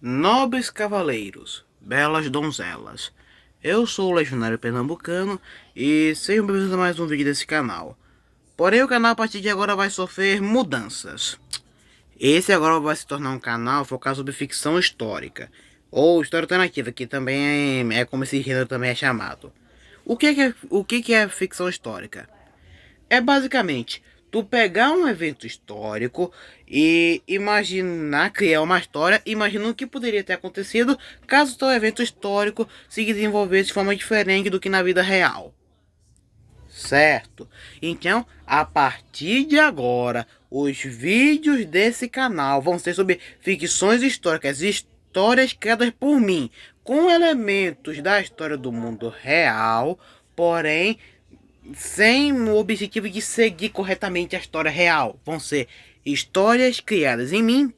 Nobres cavaleiros, belas donzelas, eu sou o Legionário Pernambucano e sejam bem-vindos a mais um vídeo desse canal. Porém, o canal a partir de agora vai sofrer mudanças. Esse agora vai se tornar um canal focado sobre ficção histórica, ou história alternativa, que também é como esse gênero também é chamado. O que é ficção histórica? É basicamente tu pegar um evento histórico e imaginar, criar uma história, imaginando o que poderia ter acontecido caso tal evento histórico se desenvolvesse de forma diferente do que na vida real. Certo? Então, a partir de agora, os vídeos desse canal vão ser sobre ficções históricas, histórias criadas por mim, com elementos da história do mundo real, porém sem o objetivo de seguir corretamente a história real. Vão ser histórias criadas em mim,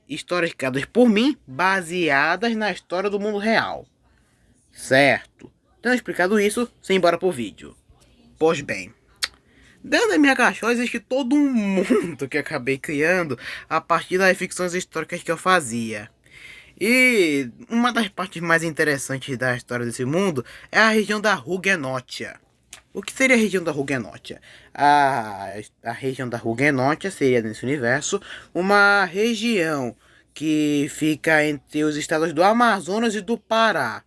histórias criadas por mim, baseadas na história do mundo real. Certo? Tendo explicado isso, simbora pro vídeo. Pois bem, dentro da minha caixola existe todo um mundo que acabei criando a partir das ficções históricas que eu fazia. E uma das partes mais interessantes da história desse mundo é a região da Huguenotia. O que seria a região da Huguenotia? A região da Huguenotia seria, nesse universo, uma região que fica entre os estados do Amazonas e do Pará.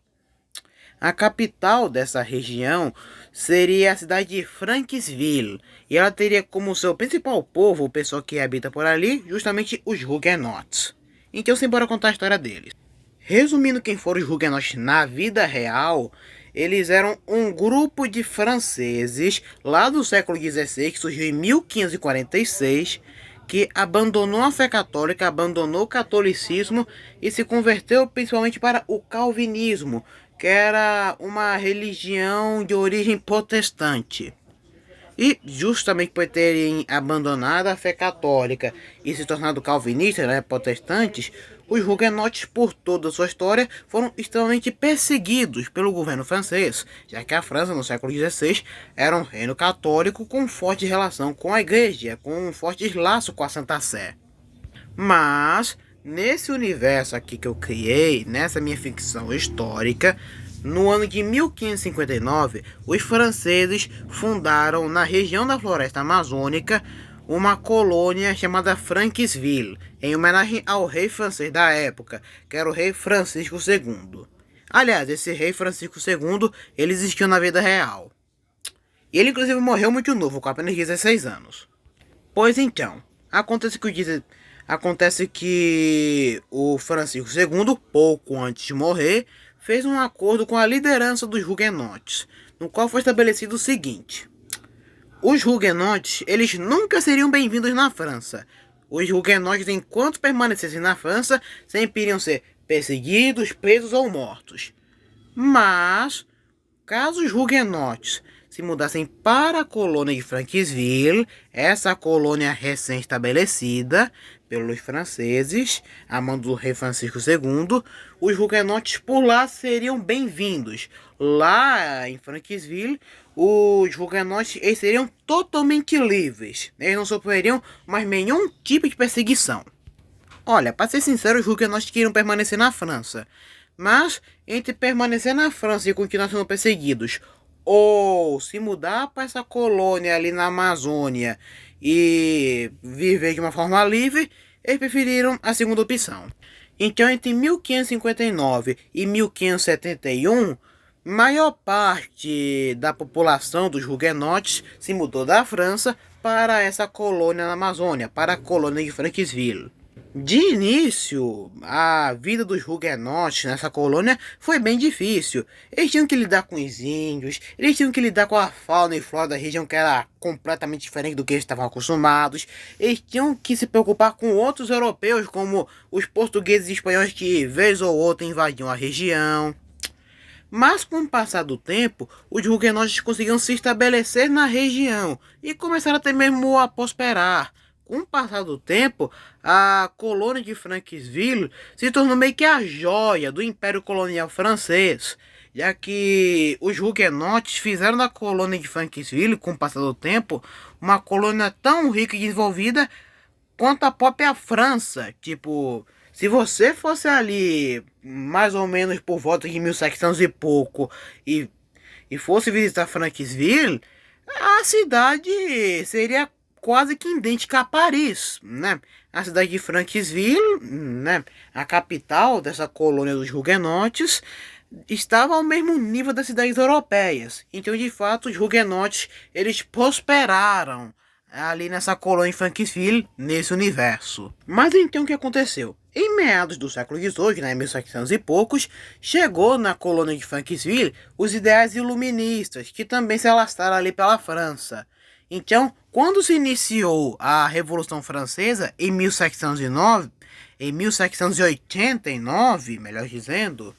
A capital dessa região seria a cidade de Franksville, e ela teria como seu principal povo, o pessoal que habita por ali, justamente os Huguenots. Então, simbora contar a história deles. Resumindo quem foram os Huguenots na vida real, eles eram um grupo de franceses lá do século XVI, que surgiu em 1546, que abandonou a fé católica, abandonou o catolicismo e se converteu principalmente para o calvinismo, que era uma religião de origem protestante. E justamente por terem abandonado a fé católica e se tornado calvinistas, né, protestantes, os huguenotes por toda a sua história foram extremamente perseguidos pelo governo francês, já que a França no século XVI era um reino católico com forte relação com a igreja, com um forte laço com a Santa Sé. Mas, nesse universo aqui que eu criei, nessa minha ficção histórica, no ano de 1559, os franceses fundaram na região da floresta amazônica uma colônia chamada Franksville, em homenagem ao rei francês da época, que era o rei Francisco II. Aliás, esse rei Francisco II, ele existiu na vida real. E ele inclusive morreu muito novo, com apenas 16 anos. Pois então, acontece que o Francisco II, pouco antes de morrer, fez um acordo com a liderança dos Huguenotes, no qual foi estabelecido o seguinte: os Huguenotes, eles nunca seriam bem-vindos na França. Os Huguenotes, enquanto permanecessem na França, sempre iriam ser perseguidos, presos ou mortos. Mas, caso os Huguenotes se mudassem para a colônia de Franksville, essa colônia recém-estabelecida pelos franceses, a mando do rei Francisco II, os Huguenotes por lá seriam bem-vindos. Lá em Franksville, os Huguenotes eles seriam totalmente livres. Eles não sofreriam mais nenhum tipo de perseguição. Olha, para ser sincero, os Huguenotes queriam permanecer na França. Mas, entre permanecer na França e continuar sendo perseguidos, ou se mudar para essa colônia ali na Amazônia e viver de uma forma livre, eles preferiram a segunda opção. Então, entre 1559 e 1571, maior parte da população dos Huguenotes se mudou da França para essa colônia na Amazônia, para a colônia de Franksville. De início, a vida dos Huguenotes nessa colônia foi bem difícil. Eles tinham que lidar com os índios, eles tinham que lidar com a fauna e flora da região que era completamente diferente do que eles estavam acostumados. Eles tinham que se preocupar com outros europeus, como os portugueses e espanhóis que, vez ou outra, invadiam a região. Mas com o passar do tempo, os Huguenotes conseguiram se estabelecer na região e começaram até mesmo a prosperar. Com o passar do tempo, a colônia de Franksville se tornou meio que a joia do Império Colonial Francês, já que os Huguenotes fizeram da colônia de Franksville, com o passar do tempo, uma colônia tão rica e desenvolvida quanto a própria França. Tipo, Se você fosse ali, mais ou menos por volta de 1700 e pouco, e, e fosse visitar Franquesville, a cidade seria quase que idêntica a Paris, né? A cidade de Franquesville, né? A capital dessa colônia dos huguenotes, estava ao mesmo nível das cidades europeias. Então, de fato, os huguenotes, eles prosperaram ali nessa colônia em Franquesville, nesse universo. Mas então o que aconteceu? Em meados do século XVIII, né, 1700 e poucos, chegou na colônia de Franquesville os ideais iluministas, que também se alastraram ali pela França. Então, quando se iniciou a Revolução Francesa, em 1709, em 1789, melhor dizendo,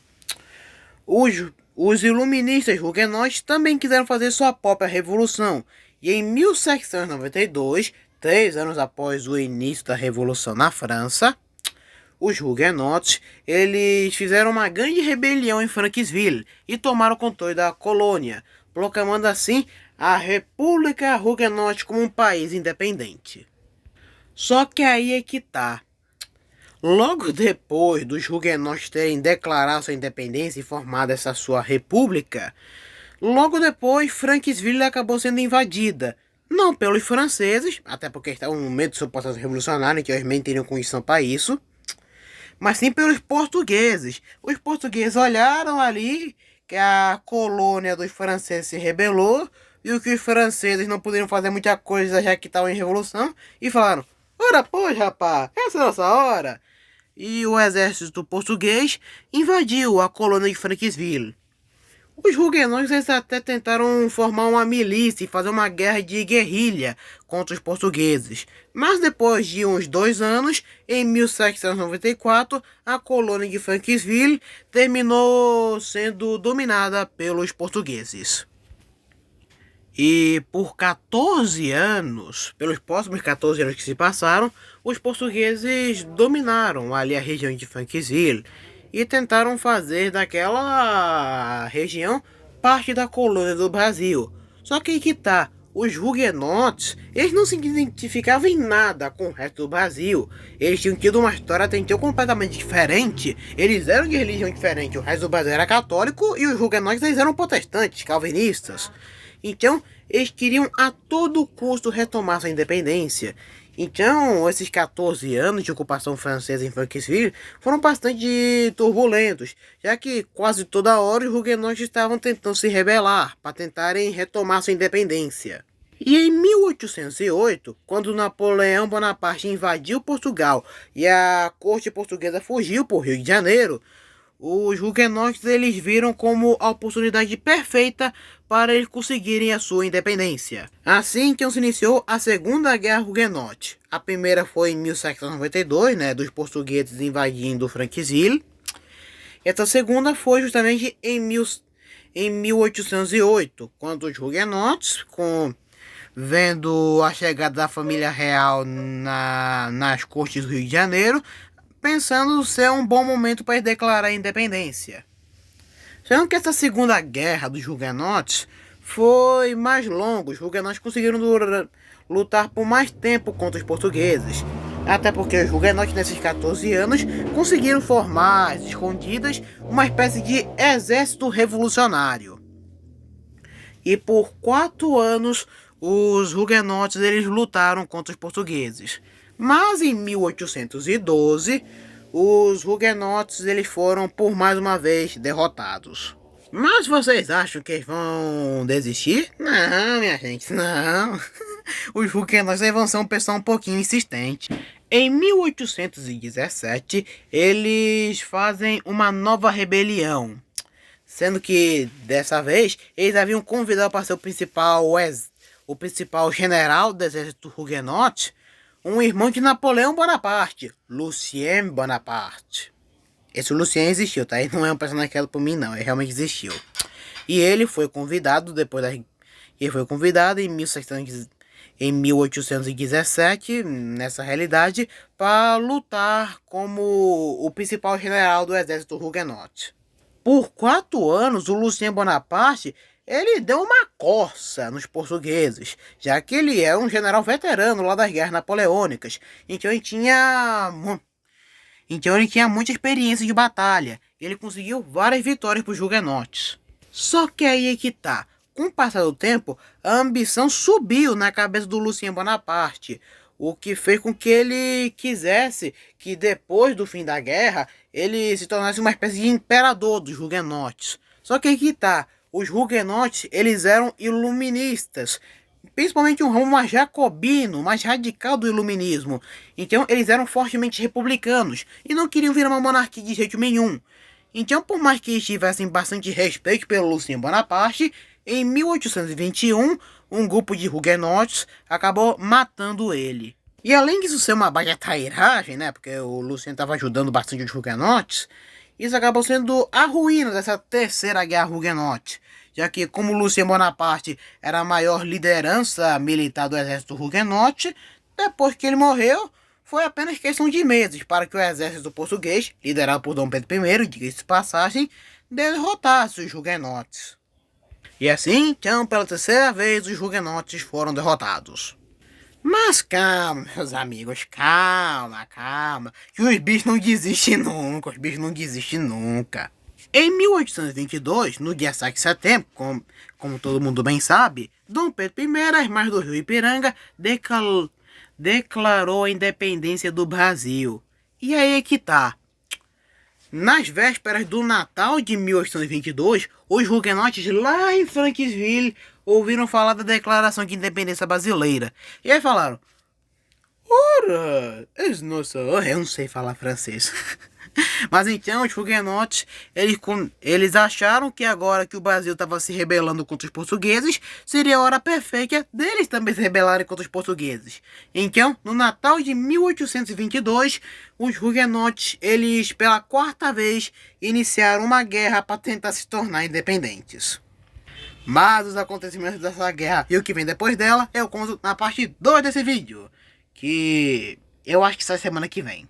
os iluministas huguenotes também quiseram fazer sua própria revolução. E em 1792, 3 anos após o início da Revolução na França, os huguenotes, eles fizeram uma grande rebelião em Franquesville e tomaram o controle da colônia, proclamando assim a República Huguenote como um país independente. Só que aí é que tá. Logo depois dos huguenotes terem declarado sua independência e formado essa sua república, logo depois Franquesville acabou sendo invadida. Não pelos franceses, até porque estavam no meio do seu processo revolucionário, então eles nem teriam condição para isso, mas sim pelos portugueses. Os portugueses olharam ali que a colônia dos franceses se rebelou, e que os franceses não poderiam fazer muita coisa já que estavam em revolução, e falaram: ora pois, rapaz, essa é a nossa hora. E o exército português invadiu a colônia de Franquesville. Os huguenotes até tentaram formar uma milícia e fazer uma guerra de guerrilha contra os portugueses. Mas depois de uns 2 anos, em 1794, a colônia de Franquesville terminou sendo dominada pelos portugueses. E por 14 anos, pelos próximos 14 anos que se passaram, os portugueses dominaram ali a região de Franquesville e tentaram fazer daquela região parte da colônia do Brasil. Só que aí que tá, os huguenotes, eles não se identificavam em nada com o resto do Brasil. Eles tinham tido uma história até então completamente diferente. Eles eram de religião diferente, o resto do Brasil era católico e os huguenotes eles eram protestantes, calvinistas. Então, eles queriam a todo custo retomar sua independência. Então, esses 14 anos de ocupação francesa em Franquesville foram bastante turbulentos, já que quase toda hora os huguenotes estavam tentando se rebelar para tentarem retomar sua independência. E em 1808, quando Napoleão Bonaparte invadiu Portugal e a corte portuguesa fugiu para o Rio de Janeiro, os huguenotes eles viram como a oportunidade perfeita para eles conseguirem a sua independência. Assim que se iniciou a Segunda Guerra Huguenote. A primeira foi em 1792, né, dos portugueses invadindo Franquesville. Essa segunda foi justamente em 1808, quando os huguenotes, vendo a chegada da família real nas cortes do Rio de Janeiro, pensando ser um bom momento para declarar a independência. Sendo que essa segunda guerra dos huguenotes foi mais longa, os huguenotes conseguiram lutar por mais tempo contra os portugueses. Até porque os huguenotes nesses 14 anos conseguiram formar, às escondidas, uma espécie de exército revolucionário. E por 4 anos os huguenotes eles lutaram contra os portugueses. Mas em 1812, os huguenotes eles foram por mais uma vez derrotados. Mas vocês acham que eles vão desistir? Não, minha gente, não. Os huguenotes vão ser um pessoal um pouquinho insistente. Em 1817, eles fazem uma nova rebelião. Sendo que, dessa vez, eles haviam convidado para ser o principal general do exército huguenote, um irmão de Napoleão Bonaparte, Lucien Bonaparte. Esse Lucien existiu, tá? Ele não é um personagem criado por mim, não. Ele realmente existiu. E ele foi convidado em 1817, nessa realidade, para lutar como o principal general do exército huguenote. Por 4 anos, o Lucien Bonaparte ele deu uma coça nos portugueses, já que ele era um general veterano lá das guerras napoleônicas. Então Então ele tinha muita experiência de batalha. Ele conseguiu várias vitórias para os huguenotes. Só que aí é que tá. Com o passar do tempo, a ambição subiu na cabeça do Lucien Bonaparte, o que fez com que ele quisesse que depois do fim da guerra, ele se tornasse uma espécie de imperador dos huguenotes. Só que aí que tá, os huguenotes, eles eram iluministas, principalmente um ramo mais jacobino, mais radical do iluminismo. Então eles eram fortemente republicanos e não queriam virar uma monarquia de jeito nenhum. Então, por mais que tivessem bastante respeito pelo Lucien Bonaparte, em 1821, um grupo de huguenotes acabou matando ele. E além disso ser uma bagatagem, né, porque o Lucien estava ajudando bastante os huguenotes, isso acabou sendo a ruína dessa terceira guerra huguenote, já que como Lucien Bonaparte era a maior liderança militar do exército huguenote, depois que ele morreu, foi apenas questão de meses para que o exército português, liderado por Dom Pedro I, diga-se de passagem, derrotasse os huguenotes. E assim, então, pela terceira vez, os huguenotes foram derrotados. Mas calma, meus amigos, calma, que os bichos não desistem nunca, Em 1822, no dia 7 de setembro, como todo mundo bem sabe, Dom Pedro I, às margens do rio Ipiranga, declarou a independência do Brasil. E aí é que tá. Nas vésperas do Natal de 1822, os huguenotes lá em Franqueville ouviram falar da Declaração de Independência Brasileira. E aí falaram: ora, eu não sei falar francês. Mas então os huguenotes, eles acharam que agora que o Brasil estava se rebelando contra os portugueses, seria a hora perfeita deles também se rebelarem contra os portugueses. Então, no Natal de 1822, os huguenotes, eles pela quarta vez, iniciaram uma guerra para tentar se tornar independentes. Mas os acontecimentos dessa guerra e o que vem depois dela, eu conto na parte 2 desse vídeo, que eu acho que sai semana que vem.